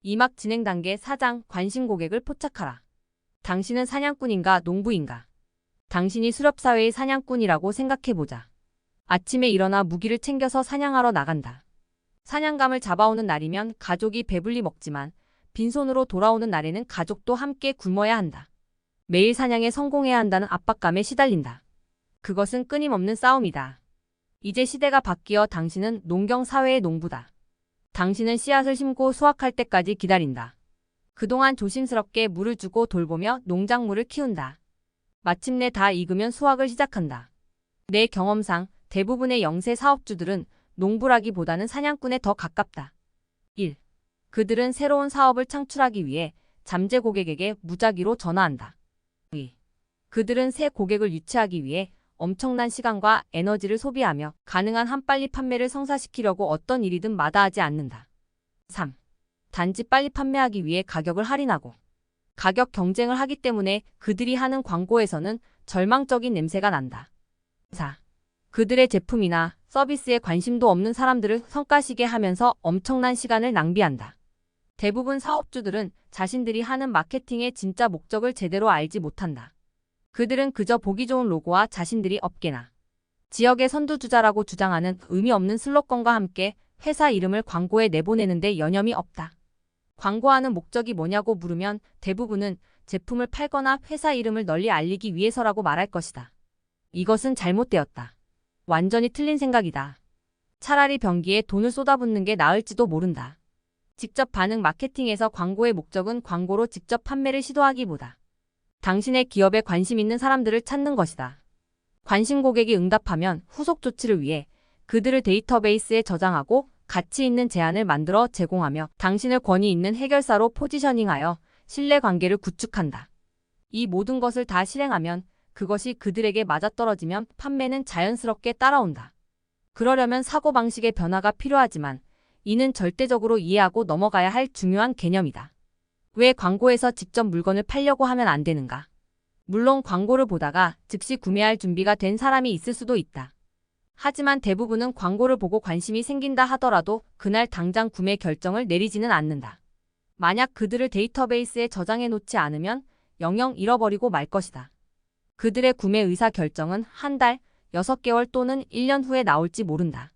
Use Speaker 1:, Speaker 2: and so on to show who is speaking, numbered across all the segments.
Speaker 1: 이막 진행 단계 4장 관심 고객을 포착하라. 당신은 사냥꾼인가 농부인가? 당신이 수렵사회의 사냥꾼이라고 생각해보자. 아침에 일어나 무기를 챙겨서 사냥하러 나간다. 사냥감을 잡아오는 날이면 가족이 배불리 먹지만 빈손으로 돌아오는 날에는 가족도 함께 굶어야 한다. 매일 사냥에 성공해야 한다는 압박감에 시달린다. 그것은 끊임없는 싸움이다. 이제 시대가 바뀌어 당신은 농경 사회의 농부다. 당신은 씨앗을 심고 수확할 때까지 기다린다. 그동안 조심스럽게 물을 주고 돌보며 농작물을 키운다. 마침내 다 익으면 수확을 시작한다. 내 경험상 대부분의 영세 사업주들은 농부라기보다는 사냥꾼에 더 가깝다. 1. 그들은 새로운 사업을 창출하기 위해 잠재 고객에게 무작위로 전화한다. 2. 그들은 새 고객을 유치하기 위해 엄청난 시간과 에너지를 소비하며 가능한 한 빨리 판매를 성사시키려고 어떤 일이든 마다하지 않는다. 3. 단지 빨리 판매하기 위해 가격을 할인하고 가격 경쟁을 하기 때문에 그들이 하는 광고에서는 절망적인 냄새가 난다. 4. 그들의 제품이나 서비스에 관심도 없는 사람들을 성가시게 하면서 엄청난 시간을 낭비한다. 대부분 사업주들은 자신들이 하는 마케팅의 진짜 목적을 제대로 알지 못한다. 그들은 그저 보기 좋은 로고와 자신들이 업계나 지역의 선두주자라고 주장하는 의미 없는 슬로건과 함께 회사 이름을 광고에 내보내는데 여념이 없다. 광고하는 목적이 뭐냐고 물으면 대부분은 제품을 팔거나 회사 이름을 널리 알리기 위해서라고 말할 것이다. 이것은 잘못되었다. 완전히 틀린 생각이다. 차라리 변기에 돈을 쏟아붓는 게 나을지도 모른다. 직접 반응 마케팅에서 광고의 목적은 광고로 직접 판매를 시도하기보다 당신의 기업에 관심 있는 사람들을 찾는 것이다. 관심 고객이 응답하면 후속 조치를 위해 그들을 데이터베이스에 저장하고 가치 있는 제안을 만들어 제공하며 당신을 권위 있는 해결사로 포지셔닝하여 신뢰관계를 구축한다. 이 모든 것을 다 실행하면 그것이 그들에게 맞아떨어지면 판매는 자연스럽게 따라온다. 그러려면 사고방식의 변화가 필요하지만 이는 절대적으로 이해하고 넘어가야 할 중요한 개념이다. 왜 광고에서 직접 물건을 팔려고 하면 안 되는가? 물론 광고를 보다가 즉시 구매할 준비가 된 사람이 있을 수도 있다. 하지만 대부분은 광고를 보고 관심이 생긴다 하더라도 그날 당장 구매 결정을 내리지는 않는다. 만약 그들을 데이터베이스에 저장해 놓지 않으면 영영 잃어버리고 말 것이다. 그들의 구매 의사 결정은 한 달, 6개월 또는 1년 후에 나올지 모른다.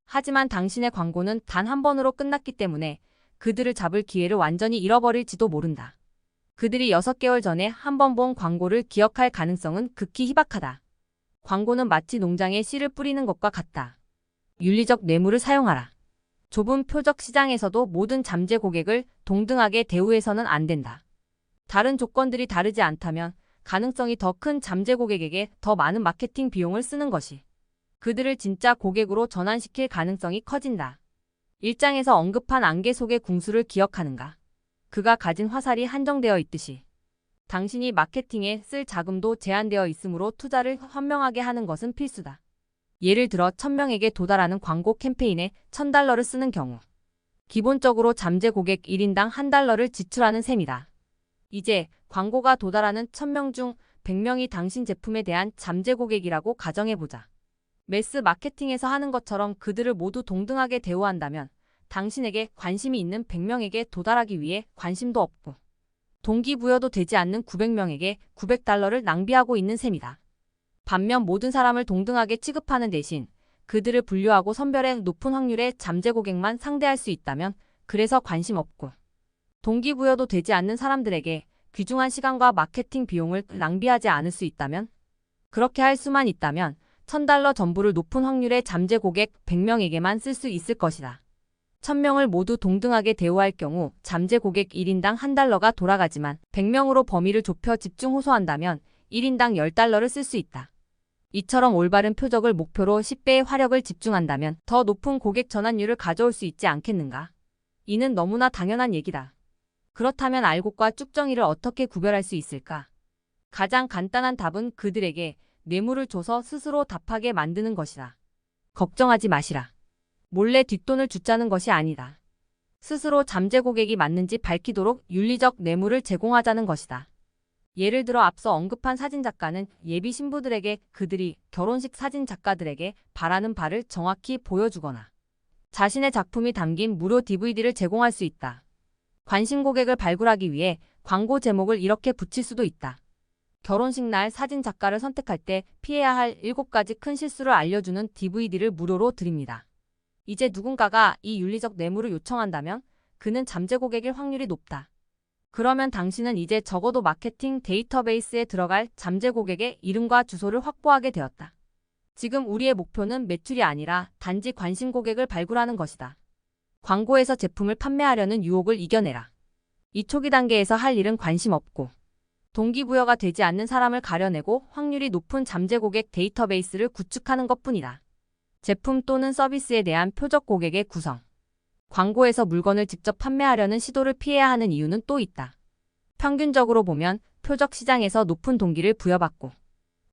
Speaker 1: 하지만 당신의 광고는 단 한 번으로 끝났기 때문에 그들을 잡을 기회를 완전히 잃어버릴지도 모른다. 그들이 6개월 전에 한 번 본 광고를 기억할 가능성은 극히 희박하다. 광고는 마치 농장에 씨를 뿌리는 것과 같다. 윤리적 뇌물을 사용하라. 좁은 표적 시장에서도 모든 잠재 고객을 동등하게 대우해서는 안 된다. 다른 조건들이 다르지 않다면 가능성이 더 큰 잠재 고객에게 더 많은 마케팅 비용을 쓰는 것이 그들을 진짜 고객으로 전환시킬 가능성이 커진다. 1장에서 언급한 안개 속의 궁수를 기억하는가? 그가 가진 화살이 한정되어 있듯이 당신이 마케팅에 쓸 자금도 제한되어 있으므로 투자를 현명하게 하는 것은 필수다. 예를 들어 1000명에게 도달하는 광고 캠페인에 $1000를 쓰는 경우 기본적으로 잠재 고객 1인당 $1를 지출하는 셈이다. 이제 광고가 도달하는 1000명 중 100명이 당신 제품에 대한 잠재 고객이라고 가정해보자. 매스 마케팅에서 하는 것처럼 그들을 모두 동등하게 대우한다면 당신에게 관심이 있는 100명에게 도달하기 위해 관심도 없고 동기부여도 되지 않는 900명에게 $900를 낭비하고 있는 셈이다. 반면 모든 사람을 동등하게 취급하는 대신 그들을 분류하고 선별해 높은 확률의 잠재 고객만 상대할 수 있다면 그래서 관심 없고 동기부여도 되지 않는 사람들에게 귀중한 시간과 마케팅 비용을 낭비하지 않을 수 있다면 그렇게 할 수만 있다면 $1000 전부를 높은 확률의 잠재 고객 100명에게만 쓸 수 있을 것이다. 1000명을 모두 동등하게 대우할 경우 잠재 고객 1인당 $1가 돌아가지만 100명으로 범위를 좁혀 집중 호소한다면 1인당 $10를 쓸 수 있다. 이처럼 올바른 표적을 목표로 10배의 화력을 집중한다면 더 높은 고객 전환율을 가져올 수 있지 않겠는가? 이는 너무나 당연한 얘기다. 그렇다면 알곡과 쭉정이를 어떻게 구별할 수 있을까? 가장 간단한 답은 그들에게 뇌물을 줘서 스스로 답하게 만드는 것이다. 걱정하지 마시라. 몰래 뒷돈을 주자는 것이 아니다. 스스로 잠재 고객이 맞는지 밝히도록 윤리적 뇌물을 제공하자는 것이다. 예를 들어 앞서 언급한 사진작가는 예비 신부들에게 그들이 결혼식 사진 작가들에게 바라는 바를 정확히 보여주거나 자신의 작품이 담긴 무료 DVD를 제공할 수 있다. 관심 고객을 발굴하기 위해 광고 제목을 이렇게 붙일 수도 있다. 결혼식 날 사진 작가를 선택할 때 피해야 할 7가지 큰 실수를 알려주는 DVD를 무료로 드립니다. 이제 누군가가 이 윤리적 뇌물을 요청한다면 그는 잠재 고객일 확률이 높다. 그러면 당신은 이제 적어도 마케팅 데이터베이스에 들어갈 잠재 고객의 이름과 주소를 확보하게 되었다. 지금 우리의 목표는 매출이 아니라 단지 관심 고객을 발굴하는 것이다. 광고에서 제품을 판매하려는 유혹을 이겨내라. 이 초기 단계에서 할 일은 관심 없고 동기부여가 되지 않는 사람을 가려내고 확률이 높은 잠재 고객 데이터베이스를 구축하는 것뿐이다. 제품 또는 서비스에 대한 표적 고객의 구성. 광고에서 물건을 직접 판매하려는 시도를 피해야 하는 이유는 또 있다. 평균적으로 보면 표적 시장에서 높은 동기를 부여받고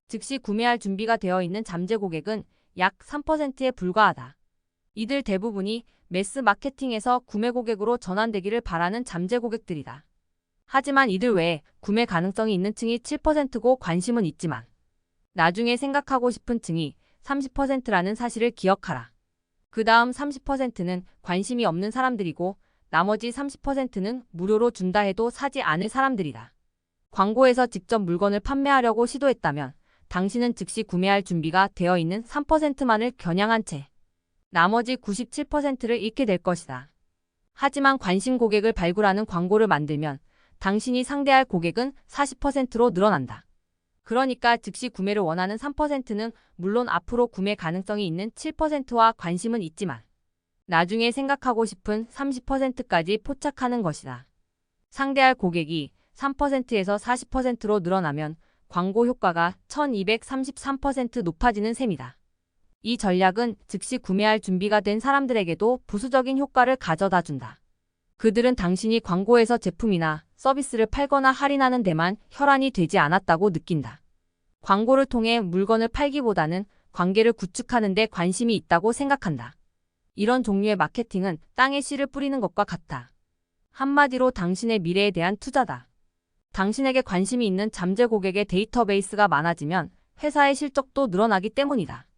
Speaker 1: 즉시 구매할 준비가 되어 있는 잠재 고객은 약 3%에 불과하다. 이들 대부분이 매스 마케팅에서 구매 고객으로 전환되기를 바라는 잠재 고객들이다. 하지만 이들 외에 구매 가능성이 있는 층이 7%고 관심은 있지만 나중에 생각하고 싶은 층이 30%라는 사실을 기억하라. 그 다음 30%는 관심이 없는 사람들이고 나머지 30%는 무료로 준다 해도 사지 않을 사람들이다. 광고에서 직접 물건을 판매하려고 시도했다면 당신은 즉시 구매할 준비가 되어 있는 3%만을 겨냥한 채 나머지 97%를 잃게 될 것이다. 하지만 관심 고객을 발굴하는 광고를 만들면 당신이 상대할 고객은 40%로 늘어난다. 그러니까 즉시 구매를 원하는 3%는 물론 앞으로 구매 가능성이 있는 7%와 관심은 있지만 나중에 생각하고 싶은 30%까지 포착하는 것이다. 상대할 고객이 3%에서 40%로 늘어나면 광고 효과가 1233% 높아지는 셈이다. 이 전략은 즉시 구매할 준비가 된 사람들에게도 부수적인 효과를 가져다 준다. 그들은 당신이 광고에서 제품이나 서비스를 팔거나 할인하는 데만 혈안이 되지 않았다고 느낀다. 광고를 통해 물건을 팔기보다는 관계를 구축하는 데 관심이 있다고 생각한다. 이런 종류의 마케팅은 땅에 씨를 뿌리는 것과 같아. 한마디로 당신의 미래에 대한 투자다. 당신에게 관심이 있는 잠재 고객의 데이터베이스가 많아지면 회사의 실적도 늘어나기 때문이다.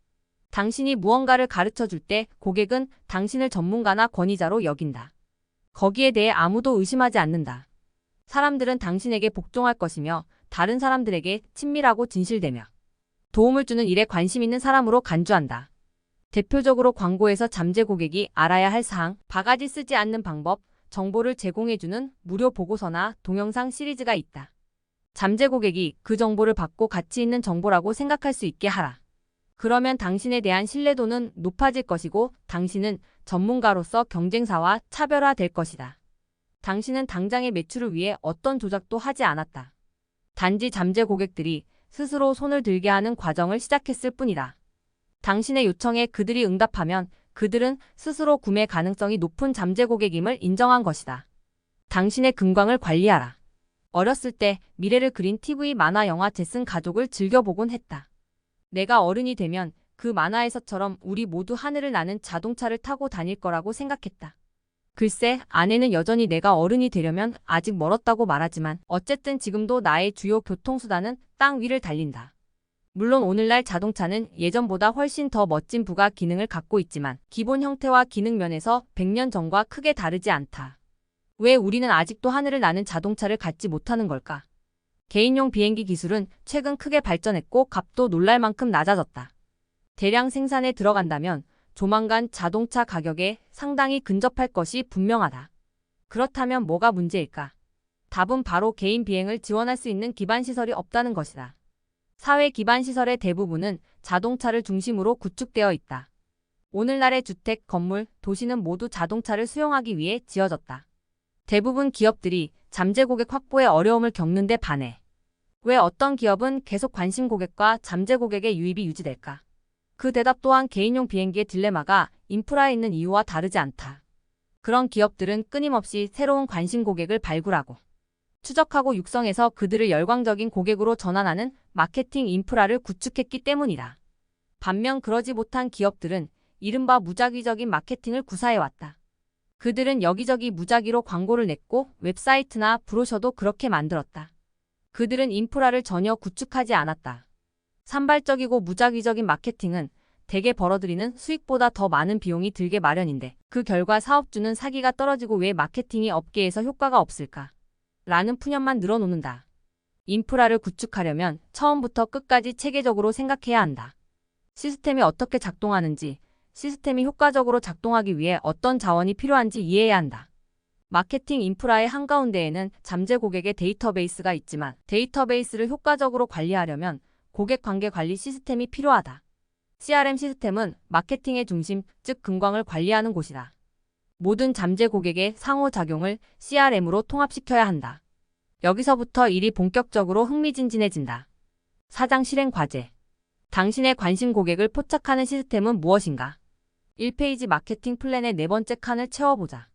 Speaker 1: 당신이 무언가를 가르쳐 줄 때 고객은 당신을 전문가나 권위자로 여긴다. 거기에 대해 아무도 의심하지 않는다. 사람들은 당신에게 복종할 것이며 다른 사람들에게 친밀하고 진실되며 도움을 주는 일에 관심 있는 사람으로 간주한다. 대표적으로 광고에서 잠재 고객이 알아야 할 사항, 바가지 쓰지 않는 방법, 정보를 제공해주는 무료 보고서나 동영상 시리즈가 있다. 잠재 고객이 그 정보를 받고 가치 있는 정보라고 생각할 수 있게 하라. 그러면 당신에 대한 신뢰도는 높아질 것이고 당신은 전문가로서 경쟁사와 차별화될 것이다. 당신은 당장의 매출을 위해 어떤 조작도 하지 않았다. 단지 잠재 고객들이 스스로 손을 들게 하는 과정을 시작했을 뿐이다. 당신의 요청에 그들이 응답하면 그들은 스스로 구매 가능성이 높은 잠재 고객임을 인정한 것이다. 당신의 금광을 관리하라. 어렸을 때 미래를 그린 TV 만화 영화 잭슨 가족을 즐겨보곤 했다. 내가 어른이 되면 그 만화에서처럼 우리 모두 하늘을 나는 자동차를 타고 다닐 거라고 생각했다. 글쎄, 아내는 여전히 내가 어른이 되려면 아직 멀었다고 말하지만 어쨌든 지금도 나의 주요 교통수단은 땅 위를 달린다. 물론 오늘날 자동차는 예전보다 훨씬 더 멋진 부가 기능을 갖고 있지만 기본 형태와 기능 면에서 100년 전과 크게 다르지 않다. 왜 우리는 아직도 하늘을 나는 자동차를 갖지 못하는 걸까? 개인용 비행기 기술은 최근 크게 발전했고 값도 놀랄 만큼 낮아졌다. 대량 생산에 들어간다면 조만간 자동차 가격에 상당히 근접할 것이 분명하다. 그렇다면 뭐가 문제일까? 답은 바로 개인 비행을 지원할 수 있는 기반시설이 없다는 것이다. 사회 기반시설의 대부분은 자동차를 중심으로 구축되어 있다. 오늘날의 주택, 건물, 도시는 모두 자동차를 수용하기 위해 지어졌다. 대부분 기업들이 잠재 고객 확보에 어려움을 겪는데 반해 왜 어떤 기업은 계속 관심 고객과 잠재 고객의 유입이 유지될까? 그 대답 또한 개인용 비행기의 딜레마가 인프라에 있는 이유와 다르지 않다. 그런 기업들은 끊임없이 새로운 관심 고객을 발굴하고 추적하고 육성해서 그들을 열광적인 고객으로 전환하는 마케팅 인프라를 구축했기 때문이다. 반면 그러지 못한 기업들은 이른바 무작위적인 마케팅을 구사해왔다. 그들은 여기저기 무작위로 광고를 냈고 웹사이트나 브로셔도 그렇게 만들었다. 그들은 인프라를 전혀 구축하지 않았다. 산발적이고 무작위적인 마케팅은 대개 벌어들이는 수익보다 더 많은 비용이 들게 마련인데 그 결과 사업주는 사기가 떨어지고 왜 마케팅이 업계에서 효과가 없을까? 라는 푸념만 늘어놓는다. 인프라를 구축하려면 처음부터 끝까지 체계적으로 생각해야 한다. 시스템이 어떻게 작동하는지, 시스템이 효과적으로 작동하기 위해 어떤 자원이 필요한지 이해해야 한다. 마케팅 인프라의 한가운데에는 잠재 고객의 데이터베이스가 있지만 데이터베이스를 효과적으로 관리하려면 고객 관계 관리 시스템이 필요하다. CRM 시스템은 마케팅의 중심, 즉 근광을 관리하는 곳이다. 모든 잠재 고객의 상호작용을 CRM으로 통합시켜야 한다. 여기서부터 일이 본격적으로 흥미진진해진다. 사장 실행 과제. 당신의 관심 고객을 포착하는 시스템은 무엇인가? 1페이지 마케팅 플랜의 네 번째 칸을 채워보자.